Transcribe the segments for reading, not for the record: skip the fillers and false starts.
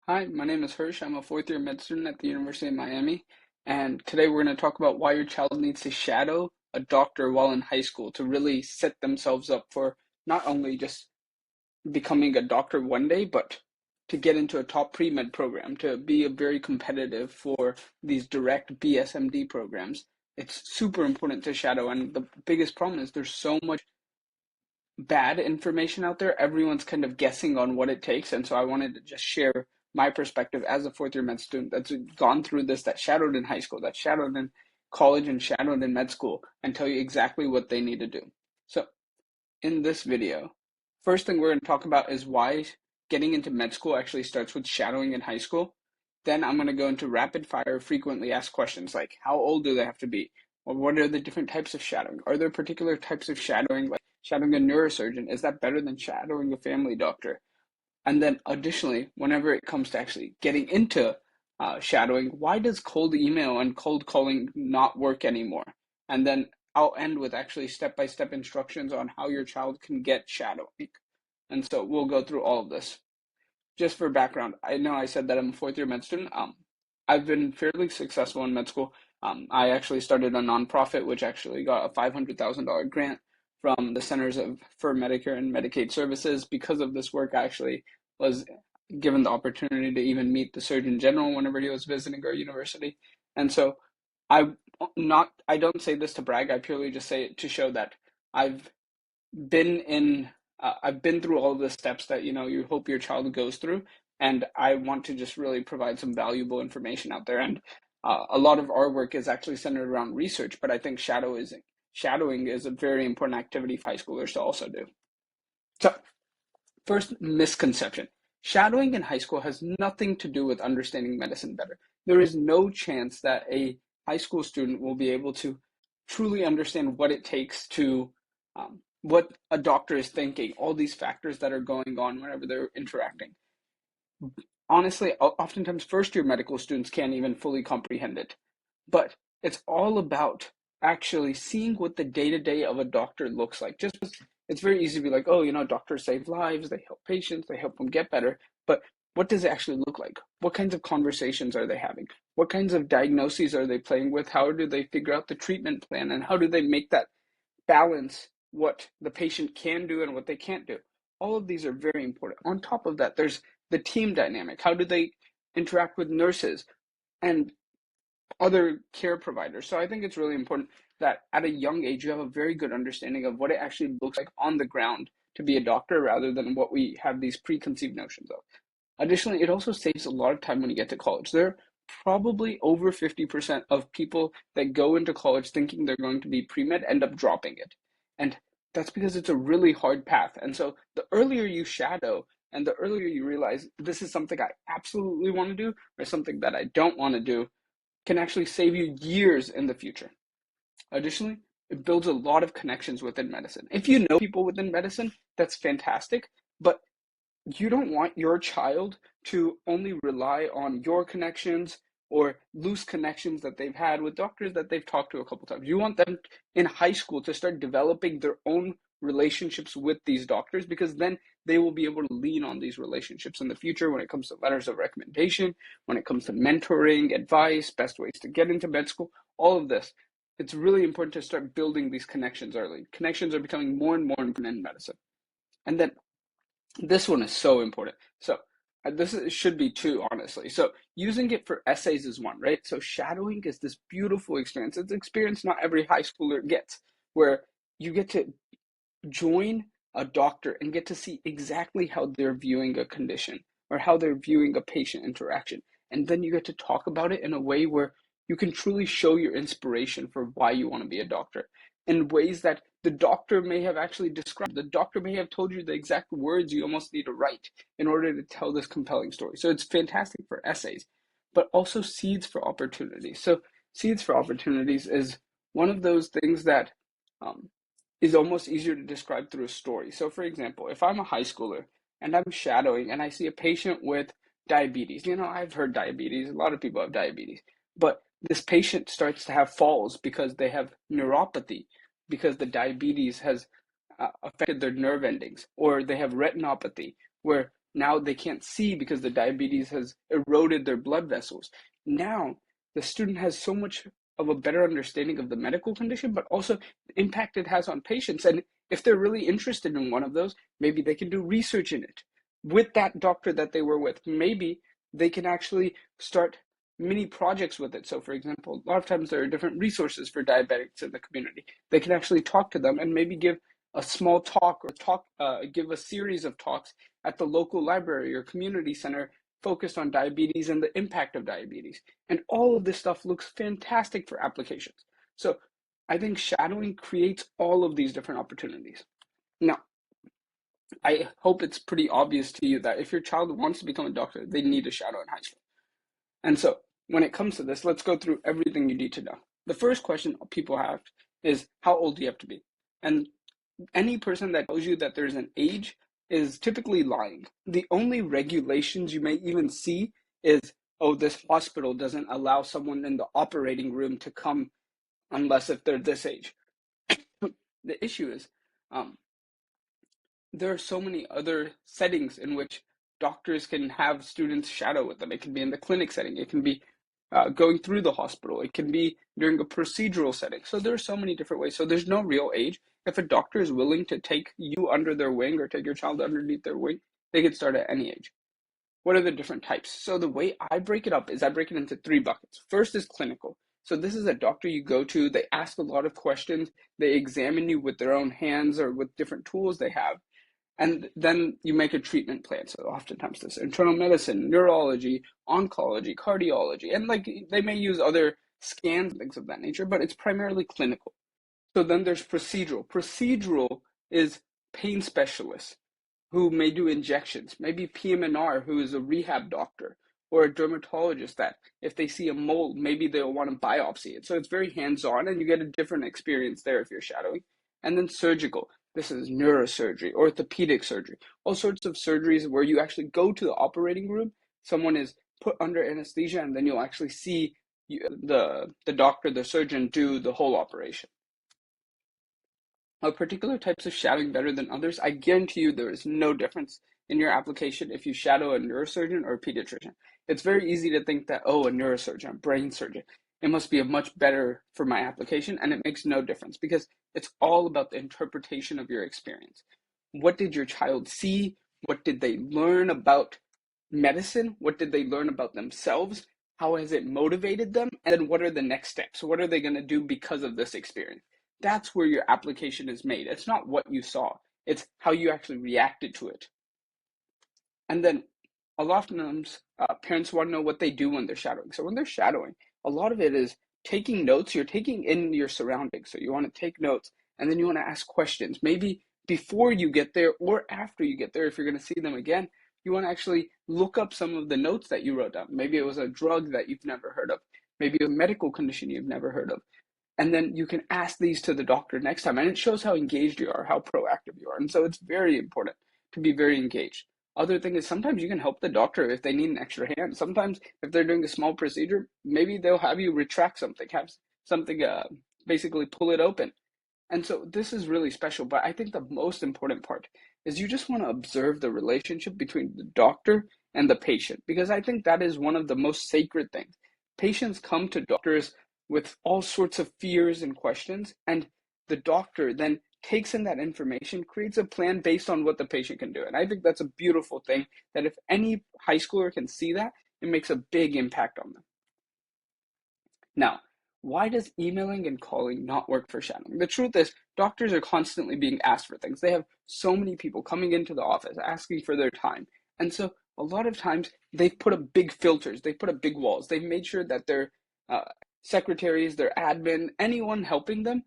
Hi, my name is Hirsch. I'm a fourth year med student at the University of Miami, and today we're going to talk about why your child needs to shadow a doctor while in high school to really set themselves up for not only just becoming a doctor one day, but to get into a top pre-med program, to be very competitive for these direct BSMD programs. It's super important to shadow, and the biggest problem is there's so much bad information out there. Everyone's kind of guessing on what it takes. And so I wanted to just share my perspective as a fourth year med student that's gone through this, that shadowed in high school, that shadowed in college, and shadowed in med school, and tell you exactly what they need to do. So in this video, first thing we're going to talk about is why getting into med school actually starts with shadowing in high school. Then I'm going to go into rapid fire frequently asked questions like how old do they have to be? Or what are the different types of shadowing? Are there particular types of shadowing, like shadowing a neurosurgeon? Is that better than shadowing a family doctor? And then additionally, whenever it comes to actually getting into shadowing, why does cold email and cold calling not work anymore? And then I'll end with actually step-by-step instructions on how your child can get shadowing. And so we'll go through all of this. Just for background, I know I said that I'm a fourth year med student. I've been fairly successful in med school. I actually started a nonprofit, which actually got a $500,000 grant from the Centers for Medicare and Medicaid Services. Because of this work, I actually was given the opportunity to even meet the Surgeon General whenever he was visiting our university. And so I don't say this to brag. I purely just say it to show that I've been in I've been through all of the steps that you hope your child goes through, and I want to just really provide some valuable information out there. And a lot of our work is actually centered around research, but I think shadowing is a very important activity for high schoolers to also do. So, first misconception: shadowing in high school has nothing to do with understanding medicine better. There is no chance that a high school student will be able to truly understand what it takes to what a doctor is thinking, all these factors that are going on whenever they're interacting. Honestly, oftentimes first year medical students can't even fully comprehend it. But it's all about actually seeing what the day to day of a doctor looks like. Just it's very easy to be like, oh, doctors save lives, they help patients, they help them get better. But what does it actually look like? What kinds of conversations are they having? What kinds of diagnoses are they playing with? How do they figure out the treatment plan? And how do they make that balance what the patient can do and what they can't do? All of these are very important. On top of that, there's the team dynamic. How do they interact with nurses and other care providers? So I think it's really important that at a young age, you have a very good understanding of what it actually looks like on the ground to be a doctor rather than what we have these preconceived notions of. Additionally, it also saves a lot of time when you get to college. There are probably over 50% of people that go into college thinking they're going to be pre-med end up dropping it. And that's because it's a really hard path. And so the earlier you shadow and the earlier you realize this is something I absolutely want to do or something that I don't want to do can actually save you years in the future. Additionally, it builds a lot of connections within medicine. If you know people within medicine, that's fantastic, but you don't want your child to only rely on your connections or loose connections that they've had with doctors that they've talked to a couple times. You want them in high school to start developing their own relationships with these doctors, because then they will be able to lean on these relationships in the future when it comes to letters of recommendation, when it comes to mentoring, advice, best ways to get into med school, all of this. It's really important to start building these connections early. Connections are becoming more and more important in medicine. And then this one is so important. So should be two, honestly. So using it for essays is one, right? So shadowing is this beautiful experience. It's an experience not every high schooler gets, where you get to join a doctor and get to see exactly how they're viewing a condition or how they're viewing a patient interaction. And then you get to talk about it in a way where you can truly show your inspiration for why you want to be a doctor in ways that the doctor may have actually described. The doctor may have told you the exact words you almost need to write in order to tell this compelling story. So it's fantastic for essays, but also seeds for opportunities. So seeds for opportunities is one of those things that um, is almost easier to describe through a story. So, for example, if I'm a high schooler and I'm shadowing and I see a patient with diabetes, I've heard diabetes, a lot of people have diabetes, but this patient starts to have falls because they have neuropathy, because the diabetes has affected their nerve endings, or they have retinopathy, where Now they can't see because the diabetes has eroded their blood vessels. Now the student has so much of a better understanding of the medical condition, but also the impact it has on patients. And if they're really interested in one of those, maybe they can do research in it with that doctor that they were with. Maybe they can actually start mini projects with it. So, for example, a lot of times there are different resources for diabetics in the community. They can actually talk to them and maybe give a small talk or give a series of talks at the local library or community center focused on diabetes and the impact of diabetes. And all of this stuff looks fantastic for applications. So I think shadowing creates all of these different opportunities. Now, I hope it's pretty obvious to you that if your child wants to become a doctor, they need a shadow in high school. And so when it comes to this, let's go through everything you need to know. The first question people have is, how old do you have to be? And any person that tells you that there's an age is typically lying. The only regulations you may even see is, oh, this hospital doesn't allow someone in the operating room to come unless if they're this age. The issue is, there are so many other settings in which doctors can have students shadow with them. It can be in the clinic setting. It can be going through the hospital. It can be during a procedural setting. So there are so many different ways. So there's no real age. If a doctor is willing to take you under their wing or take your child underneath their wing, they can start at any age. What are the different types? So the way I break it up is I break it into 3 buckets. First is clinical. So this is a doctor you go to. They ask a lot of questions. They examine you with their own hands or with different tools they have. And then you make a treatment plan. So oftentimes this internal medicine, neurology, oncology, cardiology, and like they may use other scans, things of that nature, but it's primarily clinical. So then there's procedural. Procedural is pain specialists who may do injections, maybe PM&R, who is a rehab doctor, or a dermatologist that if they see a mole, maybe they'll want to biopsy it. So it's very hands-on and you get a different experience there if you're shadowing. And then surgical. This is neurosurgery, orthopedic surgery, all sorts of surgeries where you actually go to the operating room, someone is put under anesthesia, and then you'll actually see the doctor, the surgeon do the whole operation. Are particular types of shadowing better than others? I guarantee you there is no difference in your application if you shadow a neurosurgeon or a pediatrician. It's very easy to think that, oh, a neurosurgeon, a brain surgeon, it must be a much better for my application, and it makes no difference because it's all about the interpretation of your experience. What did your child see? What did they learn about medicine? What did they learn about themselves? How has it motivated them? And then what are the next steps? What are they going to do because of this experience? That's where your application is made. It's not what you saw, it's how you actually reacted to it. And then a lot of times, parents want to know what they do when they're shadowing. So when they're shadowing, a lot of it is taking notes. You're taking in your surroundings. So you want to take notes and then you want to ask questions. Maybe before you get there or after you get there, if you're going to see them again, you want to actually look up some of the notes that you wrote down. Maybe it was a drug that you've never heard of, maybe a medical condition you've never heard of. And then you can ask these to the doctor next time. And it shows how engaged you are, how proactive you are. And so it's very important to be very engaged. Other thing is sometimes you can help the doctor if they need an extra hand. Sometimes if they're doing a small procedure, maybe they'll have you retract something, have something basically pull it open. And so this is really special. But I think the most important part is you just want to observe the relationship between the doctor and the patient, because I think that is one of the most sacred things. Patients come to doctors with all sorts of fears and questions, and the doctor then takes in that information, creates a plan based on what the patient can do. And I think that's a beautiful thing that if any high schooler can see that, it makes a big impact on them. Now, why does emailing and calling not work for shadowing? The truth is, doctors are constantly being asked for things. They have so many people coming into the office asking for their time. And so a lot of times they've put up big filters, they've put up big walls. They've made sure that their secretaries, their admin, anyone helping them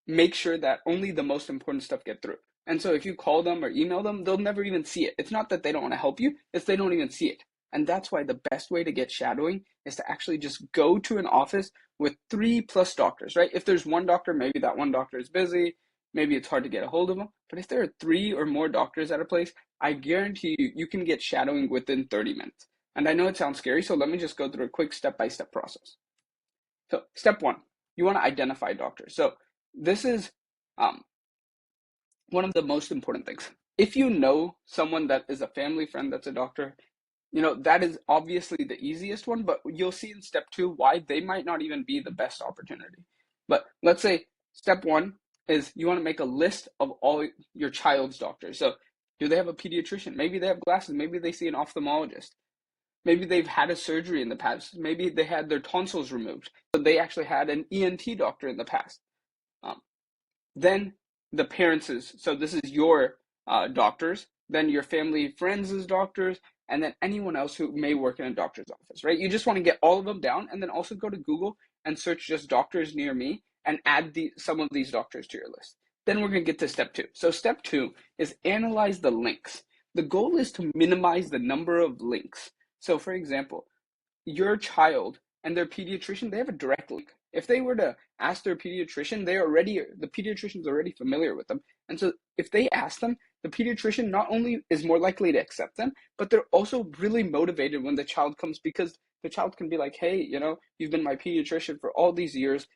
make sure that only the most important stuff get through. And so if you call them or email them, they'll never even see it. It's not that they don't want to help you, it's they don't even see it. And that's why the best way to get shadowing is to actually just go to an office with 3+ doctors, right? If there's one doctor, maybe that one doctor is busy, maybe it's hard to get a hold of them. But if there are 3 or more doctors at a place, I guarantee you, you can get shadowing within 30 minutes. And I know it sounds scary, so let me just go through a quick step-by-step process. So step 1, you want to identify doctors. So this is one of the most important things. If you know someone that is a family friend that's a doctor, that is obviously the easiest one, but you'll see in step two why they might not even be the best opportunity. But let's say step one is you want to make a list of all your child's doctors. So, do they have a pediatrician? Maybe they have glasses. Maybe they see an ophthalmologist. Maybe they've had a surgery in the past. Maybe they had their tonsils removed. So they actually had an ENT doctor in the past. Um, then the parents is, so this is your doctors, then your family friends is doctors, and then anyone else who may work in a doctor's office, right? You just want to get all of them down and then also go to Google and search just doctors near me and add some of these doctors to your list. Then we're going to get to step two. So step two is analyze the links. The goal is to minimize the number of links. So for example, your child and their pediatrician, they have a direct link. If they were to ask their pediatrician, the pediatrician's already familiar with them. And so if they ask them, the pediatrician not only is more likely to accept them, but they're also really motivated when the child comes, because the child can be like, hey, you've been my pediatrician for all these years.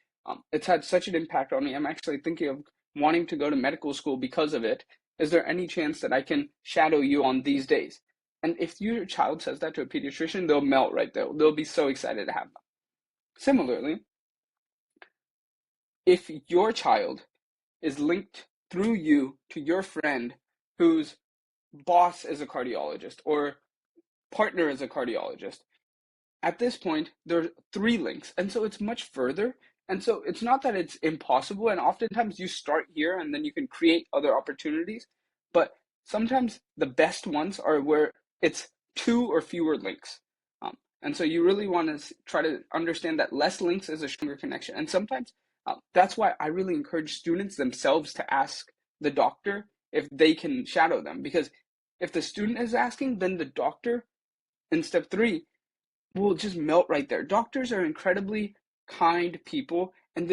It's had such an impact on me. I'm actually thinking of wanting to go to medical school because of it. Is there any chance that I can shadow you on these days? And if your child says that to a pediatrician, they'll melt right there. They'll be so excited to have them. Similarly, if your child is linked through you to your friend whose boss is a cardiologist or partner is a cardiologist, at this point, there are three links. And so it's much further. And so it's not that it's impossible. And oftentimes you start here and then you can create other opportunities. But sometimes the best ones are where it's two or fewer links. And so you really want to try to understand that less links is a stronger connection. And sometimes that's why I really encourage students themselves to ask the doctor if they can shadow them. Because if the student is asking, then the doctor in step three will just melt right there. Doctors are incredibly kind people, and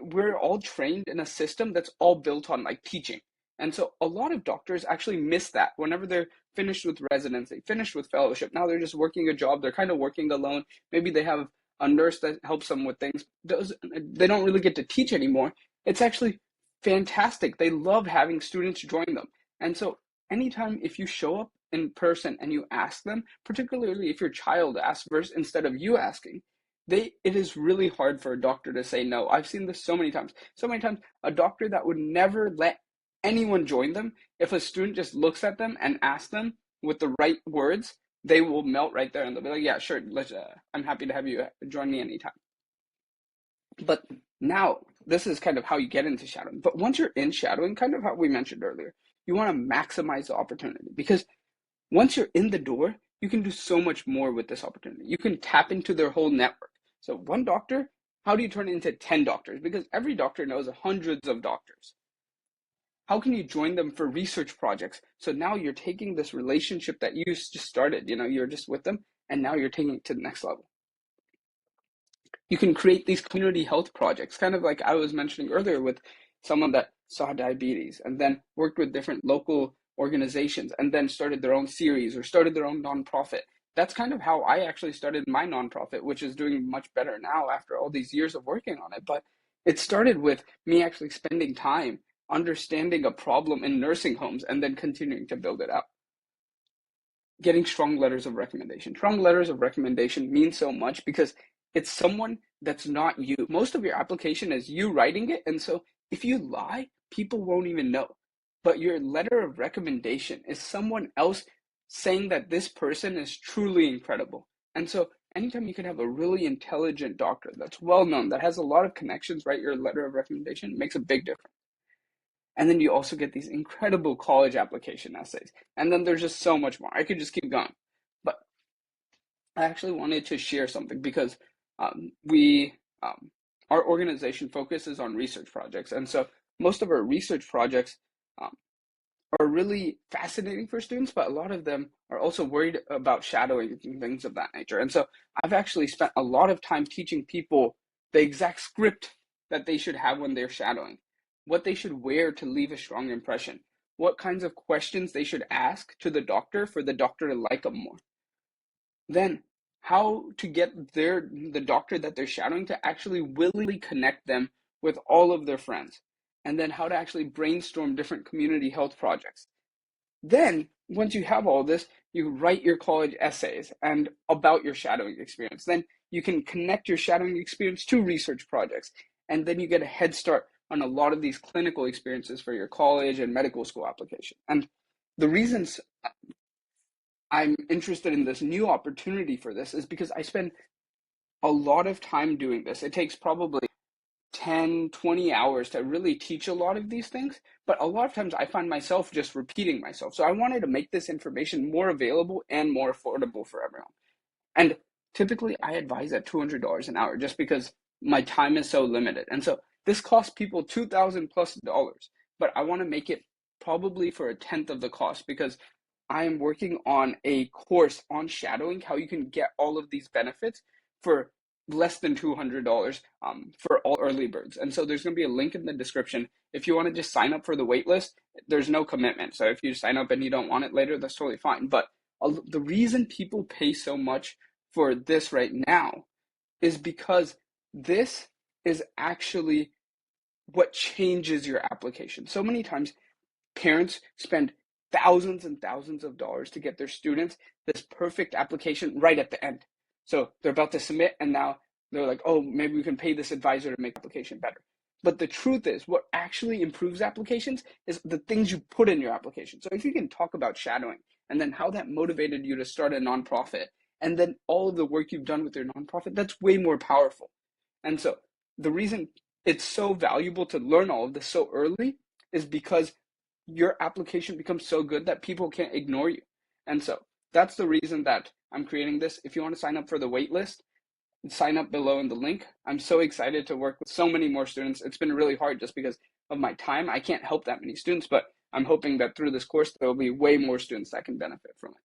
we're all trained in a system that's all built on like teaching. And so a lot of doctors actually miss that whenever they're finished with residency, finished with fellowship. Now they're just working a job. They're kind of working alone. Maybe they have a nurse that helps them with things. They don't really get to teach anymore. It's actually fantastic. They love having students join them. And so anytime if you show up in person and you ask them, particularly if your child asks first instead of you asking, it is really hard for a doctor to say no. I've seen this so many times. So many times a doctor that would never let anyone join them, if a student just looks at them and asks them with the right words, they will melt right there and they'll be like, yeah, sure, I'm happy to have you join me anytime. But now this is kind of how you get into shadowing. But once you're in shadowing, kind of how we mentioned earlier, you want to maximize the opportunity, because once you're in the door, you can do so much more with this opportunity. You can tap into their whole network. So one doctor, how do you turn it into 10 doctors? Because every doctor knows hundreds of doctors. How can you join them for research projects? So now you're taking this relationship that you just started, you're just with them, and now you're taking it to the next level. You can create these community health projects, kind of like I was mentioning earlier with someone that saw diabetes and then worked with different local organizations and then started their own series or started their own nonprofit. That's kind of how I actually started my nonprofit, which is doing much better now after all these years of working on it. But it started with me actually spending time understanding a problem in nursing homes and then continuing to build it out. Getting strong letters of recommendation. Strong letters of recommendation mean so much because it's someone that's not you. Most of your application is you writing it, and so if you lie, people won't even know. But your letter of recommendation is someone else saying that this person is truly incredible. And so anytime you can have a really intelligent doctor that's well known, that has a lot of connections, write your letter of recommendation, makes a big difference. And then you also get these incredible college application essays. And then there's just so much more. I could just keep going. But I actually wanted to share something because we, our organization focuses on research projects. And so most of our research projects um, are really fascinating for students, but a lot of them are also worried about shadowing and things of that nature. And so I've actually spent a lot of time teaching people the exact script that they should have when they're shadowing, what they should wear to leave a strong impression, what kinds of questions they should ask to the doctor for the doctor to like them more. Then how to get the doctor that they're shadowing to actually willingly connect them with all of their friends. And then how to actually brainstorm different community health projects. Then, once you have all this, you write your college essays and about your shadowing experience. Then you can connect your shadowing experience to research projects. And then you get a head start on a lot of these clinical experiences for your college and medical school application. And the reasons I'm interested in this new opportunity for this is because I spend a lot of time doing this. It takes probably 10, 20 hours to really teach a lot of these things, but a lot of times I find myself just repeating myself. So I wanted to make this information more available and more affordable for everyone. And typically I advise at $200 an hour just because my time is so limited. And so this costs people 2,000 plus dollars, but I want to make it probably for a tenth of the cost because I am working on a course on shadowing, how you can get all of these benefits for less than $200 for all early birds. And so there's going to be a link in the description. If you want to just sign up for the wait list, there's no commitment. So if you sign up and you don't want it later, that's totally fine. But the reason people pay so much for this right now is because this is actually what changes your application. So many times parents spend thousands and thousands of dollars to get their students this perfect application right at the end. So they're about to submit and now they're like, oh, maybe we can pay this advisor to make the application better. But the truth is, what actually improves applications is the things you put in your application. So if you can talk about shadowing and then how that motivated you to start a nonprofit, and then all of the work you've done with your nonprofit, that's way more powerful. And so the reason it's so valuable to learn all of this so early is because your application becomes so good that people can't ignore you. And so that's the reason that I'm creating this. If you want to sign up for the wait list, sign up below in the link. I'm so excited to work with so many more students. It's been really hard just because of my time. I can't help that many students, but I'm hoping that through this course, there will be way more students that can benefit from it.